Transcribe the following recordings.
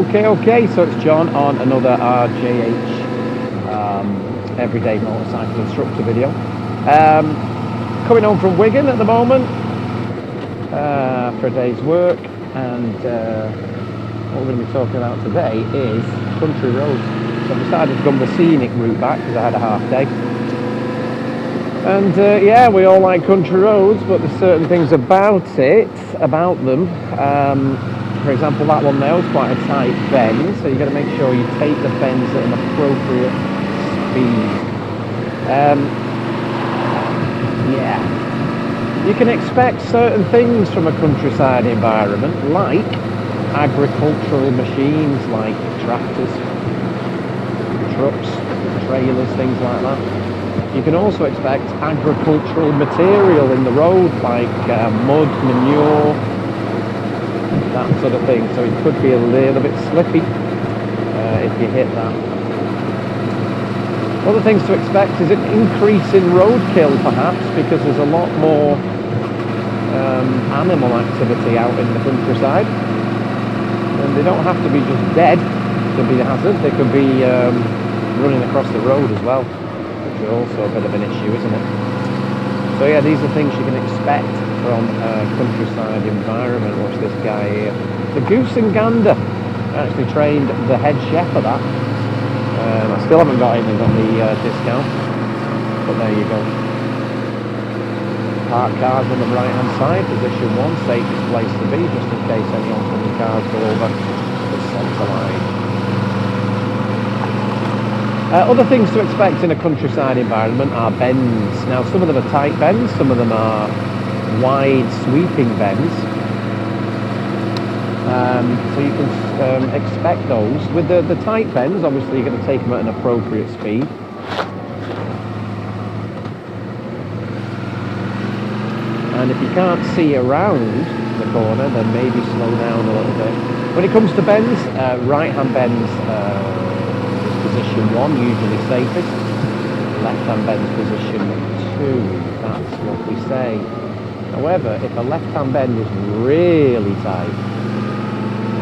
Okay, so it's John on another RJH Everyday Motorcycle Instructor video. Coming home from Wigan at the moment for a day's work, and what we're going to be talking about today is country roads. So I've decided to go the scenic route back because I had a half day. And yeah, we all like country roads, but there's certain things about them. For example, that one there was quite a tight bend, so you've got to make sure you take the bends at an appropriate speed. Yeah, you can expect certain things from a countryside environment, like agricultural machines, like tractors, trucks, trailers, things like that. You can also expect agricultural material in the road, like mud, manure, that sort of thing. So it could be a little bit slippy if you hit that. Other things to expect is an increase in roadkill, perhaps, because there's a lot more animal activity out in the countryside. And they don't have to be just dead to be a hazard. They could be running across the road as well, which is also a bit of an issue, isn't it? So yeah, these are things you can expect from a countryside environment. Watch this guy here. The Goose and Gander. I actually trained the head chef for that. I still haven't got anything on the discount, but there you go. Park cars on the right hand side, position 1, safest place to be, just in case any oncoming cars go over the centre line. Other things to expect in a countryside environment are bends. Now, some of them are tight bends, some of them are wide sweeping bends. So you can expect those. With the tight bends, obviously you're going to take them at an appropriate speed. And if you can't see around the corner, then maybe slow down a little bit. When it comes to bends, right-hand bends is position 1, usually safest. Left-hand bends position 2, that's what we say. However, if a left-hand bend is really tight,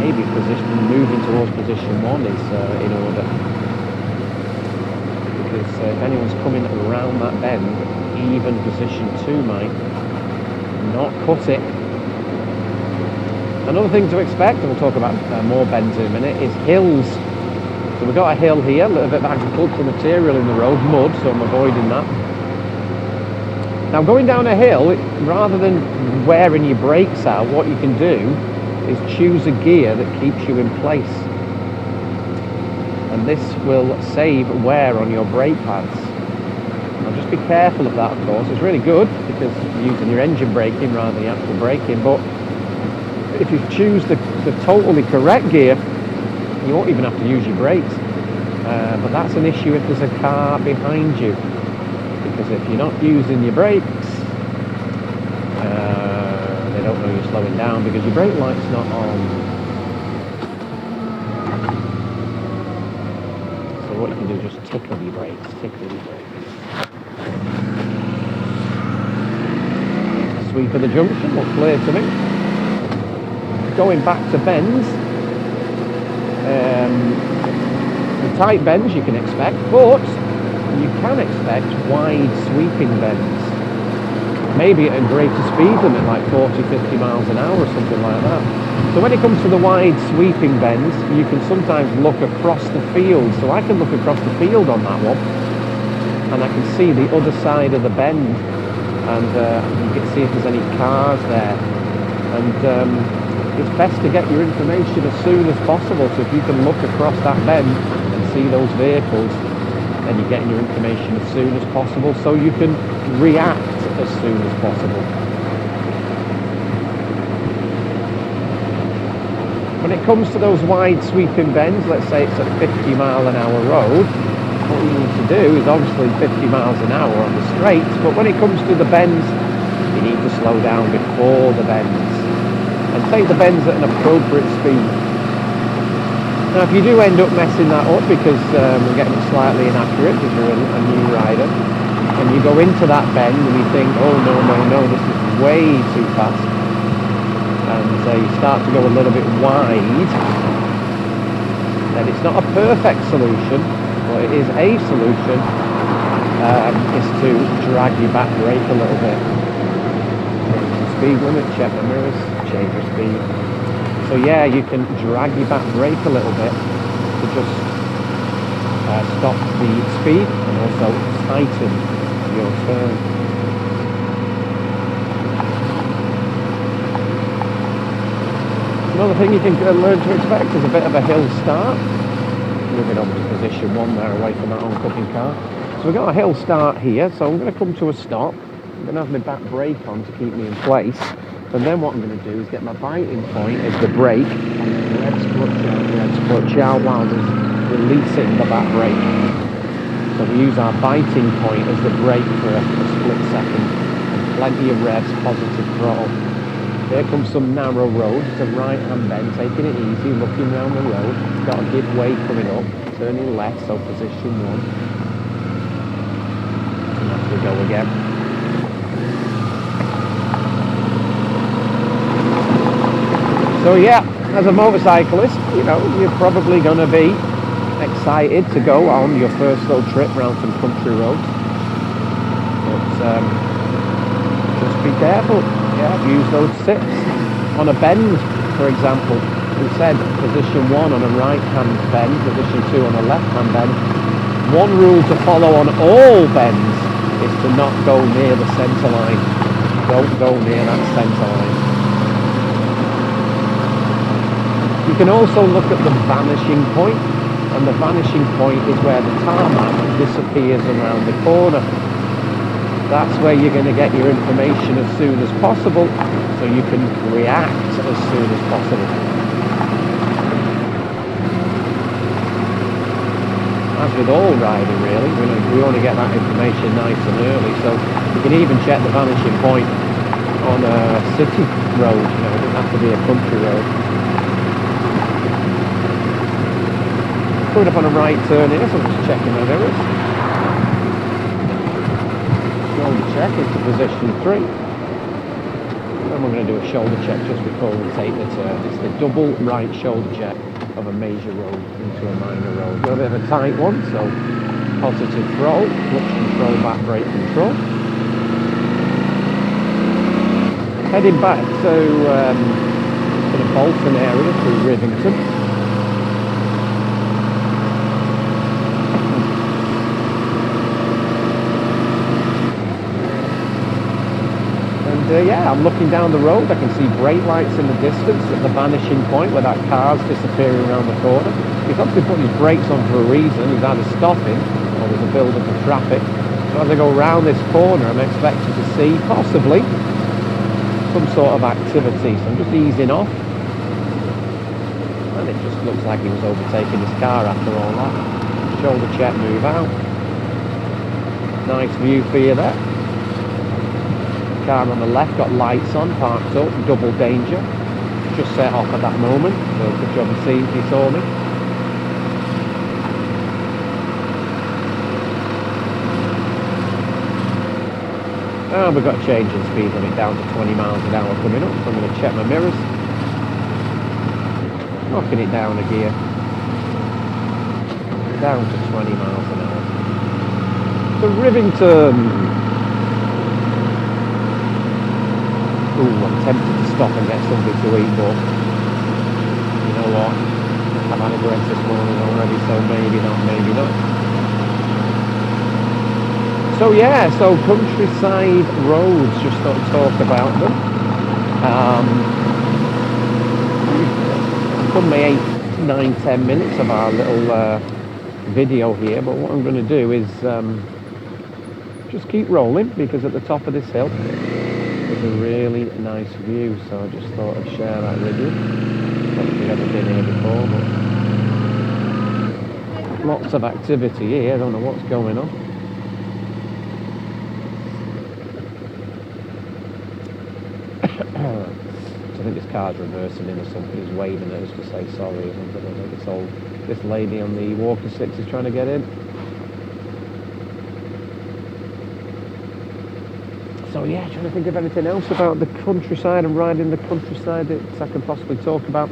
maybe moving towards position 1 is in order. Because if anyone's coming around that bend, even position 2 might not cut it. Another thing to expect, and we'll talk about more bends in a minute, is hills. So we've got a hill here, a little bit of agricultural material in the road, mud, so I'm avoiding that. Now, going down a hill, rather than wearing your brakes out, what you can do is choose a gear that keeps you in place. And this will save wear on your brake pads. Now, just be careful of that, of course. It's really good because you're using your engine braking rather than the actual braking, but if you choose the totally correct gear, you won't even have to use your brakes. But that's an issue if there's a car behind you. Because if you're not using your brakes, they don't know you're slowing down because your brake light's not on. So what you can do is just tickle your brakes, Sweep of the junction, look clear to me. Going back to bends, the tight bends you can expect, but you can expect wide sweeping bends, maybe at a greater speed limit, like 40-50 miles an hour or something like that. So when it comes to the wide sweeping bends, you can sometimes look across the field. So I can look across the field on that one, and I can see the other side of the bend, and you can see if there's any cars there. And it's best to get your information as soon as possible. So if you can look across that bend and see those vehicles, then you're getting your information as soon as possible, so you can react as soon as possible. When it comes to those wide sweeping bends, let's say it's a 50-mile-an-hour road, what you need to do is obviously 50 miles an hour on the straights, but when it comes to the bends, you need to slow down before the bends and take the bends at an appropriate speed. Now, if you do end up messing that up because we're getting it slightly inaccurate because you're a new rider, and you go into that bend and you think, oh no, this is way too fast, and you start to go a little bit wide, And it's not a perfect solution, but it is a solution, is to drag your back brake a little bit. Change the speed limit, check the mirrors, change the speed. So yeah, you can drag your back brake a little bit to just stop the speed and also tighten your turn. Another thing you can learn to expect is a bit of a hill start. Moving on to position 1 there, away from that oncoming car. So we've got a hill start here, so I'm going to come to a stop. I'm going to have my back brake on to keep me in place. And then what I'm going to do is get my biting point as the brake and revs clutch out while there's releasing the back brake. So we use our biting point as the brake for a split second. And plenty of revs, positive throttle. Here comes some narrow road, it's a right-hand bend, taking it easy, looking round the road. Got a give way coming up, turning left, so position 1. And off we go again. So yeah, as a motorcyclist, you know, you're probably going to be excited to go on your first little trip around some country roads. But just be careful. Yeah, use those tips. On a bend, for example, we said position 1 on a right-hand bend, position 2 on a left-hand bend. One rule to follow on all bends is to not go near the centre line. Don't go near that centre line. You can also look at the vanishing point, and the vanishing point is where the tarmac disappears around the corner. That's where you're going to get your information as soon as possible, so you can react as soon as possible. As with all riding, really, we want to get that information nice and early, so you can even check the vanishing point on a city road, you know, it doesn't have to be a country road. Coming up on a right turn here, so I'm just checking the mirrors. Shoulder check into position 3. And we're going to do a shoulder check just before we take the turn. It's the double right shoulder check of a major road into a minor road. Got a bit of a tight one, so positive throttle, clutch control, back brake control. Heading back to the Bolton area through Rivington. Yeah, I'm looking down the road, I can see brake lights in the distance at the vanishing point where that car's disappearing around the corner. He's obviously putting his brakes on for a reason, he's either stopping or there's a build-up of traffic. So as I go around this corner, I'm expecting to see, possibly, some sort of activity. So I'm just easing off. And it just looks like he was overtaking his car after all that. Shoulder check, move out. Nice view for you there. Car on the left got lights on, parked up, double danger. Just set off at that moment, so good job of seeing he saw me. And we've got a change in speed limit down to 20 miles an hour coming up, so I'm going to check my mirrors. Knocking it down a gear. Down to 20 miles an hour. So Rivington. Ooh, I'm tempted to stop and get something to eat, but you know what? I've had a break this morning already, so maybe not, maybe not. So yeah, so countryside roads, just thought to talk about them. I've done my 8, 9, 10 minutes of our little video here, but what I'm going to do is just keep rolling, because at the top of this hill there's a really nice view, so I just thought I'd share that with you. I don't know if you've ever been here before, but lots of activity here, I don't know what's going on. I think this car's reversing in or something, he's waving at us to say sorry or something. I think it's all this lady on the walker sticks is trying to get in. So yeah, trying to think of anything else about the countryside and riding the countryside that I can possibly talk about.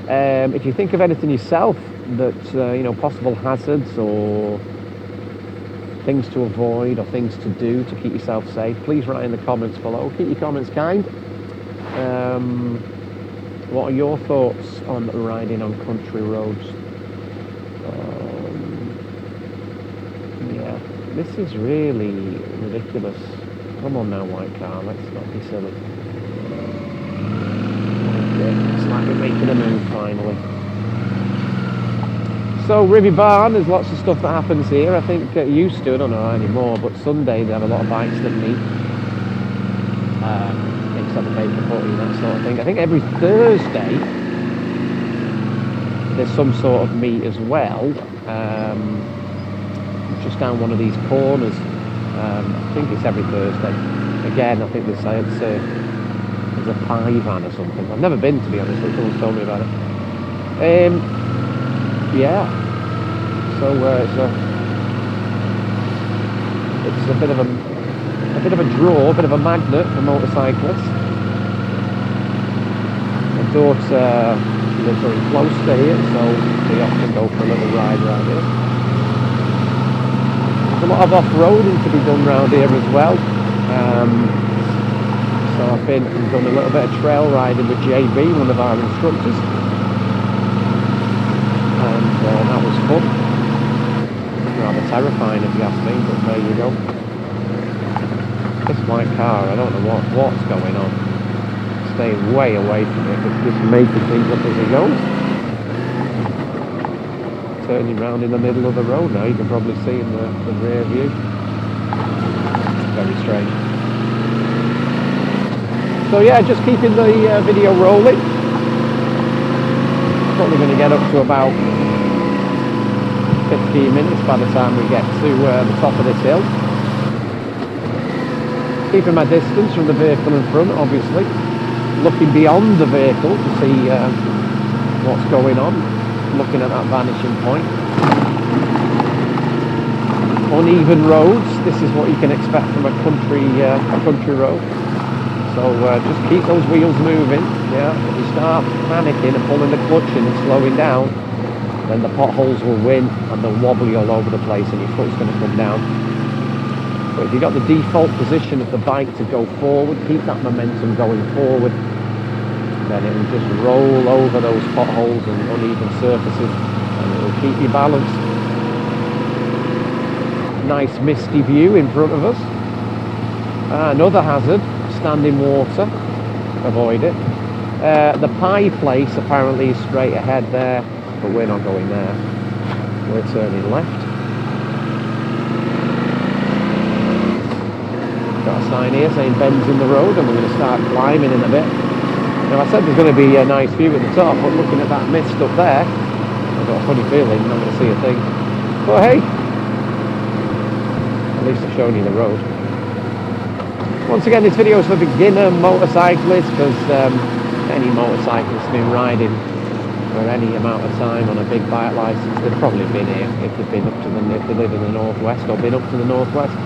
If you think of anything yourself that, possible hazards or things to avoid or things to do to keep yourself safe, please write in the comments below. Keep your comments kind. What are your thoughts on riding on country roads? Yeah, this is really ridiculous. Come on now, white car, let's not be silly. It's like we're making a move finally. So Ribby Barn, there's lots of stuff that happens here. I think it used to, I don't know anymore, but Sunday they have a lot of bikes that meet. Things like the paper footy, that sort of thing. I think every Thursday there's some sort of meet as well. Just down one of these corners. I think it's every Thursday. Again, I think there's a pie van or something. I've never been, to be honest, but someone's told me about it. Yeah. So it's a bit of a draw, a bit of a magnet for motorcyclists. My daughter lives very close to here, so we often go for a little ride around here. There's a lot of off-roading to be done around here as well. So I've been and done a little bit of trail riding with JB, one of our instructors, and that was fun. Rather terrifying if you ask me, but there you go. This white car, I don't know what's going on. Staying way away from it, it's just making things up as it goes. Turning round in the middle of the road now, you can probably see in the rear view. Very strange. So yeah, just keeping the video rolling. Probably going to get up to about 15 minutes by the time we get to the top of this hill. Keeping my distance from the vehicle in front, obviously. Looking beyond the vehicle to see what's going on. Looking at that vanishing point. Uneven roads. This is what you can expect from a country road. So just keep those wheels moving. Yeah, if you start panicking and pulling the clutch in and slowing down, then the potholes will win and they'll wobble you all over the place and your foot's going to come down. But if you've got the default position of the bike to go forward, keep that momentum going forward, then it will just roll over those potholes and uneven surfaces and it will keep you balanced. Nice misty view in front of us. Another hazard, standing water, avoid it. The pie place apparently is straight ahead there, but we're not going there. We're turning left. Got a sign here saying bends in the road and we're going to start climbing in a bit. Now I said there's going to be a nice view at the top, but looking at that mist up there, I've got a funny feeling I'm not going to see a thing. But hey, at least I've shown you the road. Once again, this video is for beginner motorcyclists, because any motorcyclist has been riding for any amount of time on a big bike license. They've probably been here if they've been up to if they live in the northwest or been up to the northwest.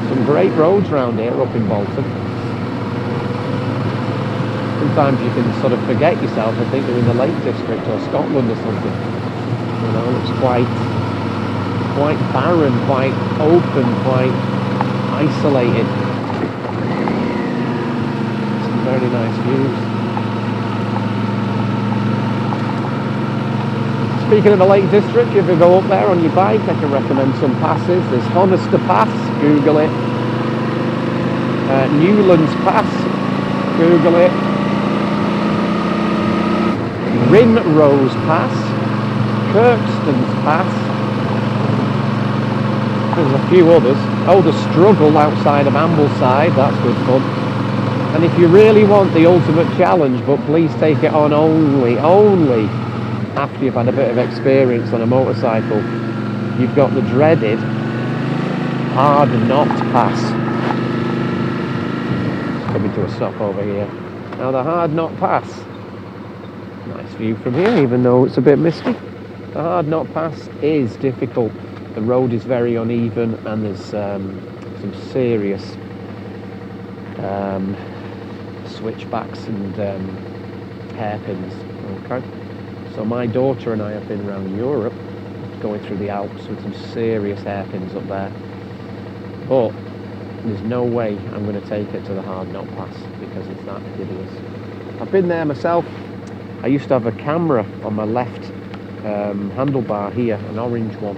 Some great roads around here up in Bolton. Sometimes you can sort of forget yourself and think you're in the Lake District or Scotland or something. You know, it's quite barren, quite open, quite isolated. Some very nice views. Speaking of the Lake District, if you go up there on your bike, I can recommend some passes. There's Honister Pass, Google it. Newlands Pass, Google it. Rinrose Pass, Kirkstan's Pass. There's a few others. Oh, the Struggle outside of Ambleside, that's good fun. And if you really want the ultimate challenge, but please take it on only after you've had a bit of experience on a motorcycle, you've got the dreaded Hard Knot Pass. It's coming to a stop over here. Now the Hard Knot Pass, nice view from here, even though it's a bit misty. The Hard Knot Pass is difficult. The road is very uneven and there's some serious switchbacks and hairpins Okay, so my daughter and I have been around Europe, going through the Alps with some serious hairpins up there, but there's no way I'm going to take it to the Hard Knot Pass because it's that hideous. I've been there myself. I used to have a camera on my left handlebar here, an orange one,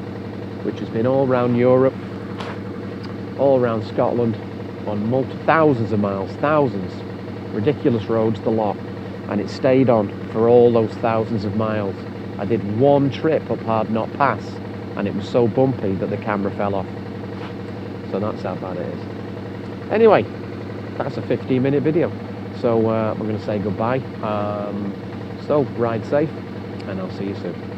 which has been all around Europe, all around Scotland, on thousands of miles, thousands, ridiculous roads, the lot, and it stayed on for all those thousands of miles. I did one trip up Hard Knot Pass, and it was so bumpy that the camera fell off. So that's how bad it is. Anyway, that's a 15-minute video. So we're going to say goodbye. So ride safe, and I'll see you soon.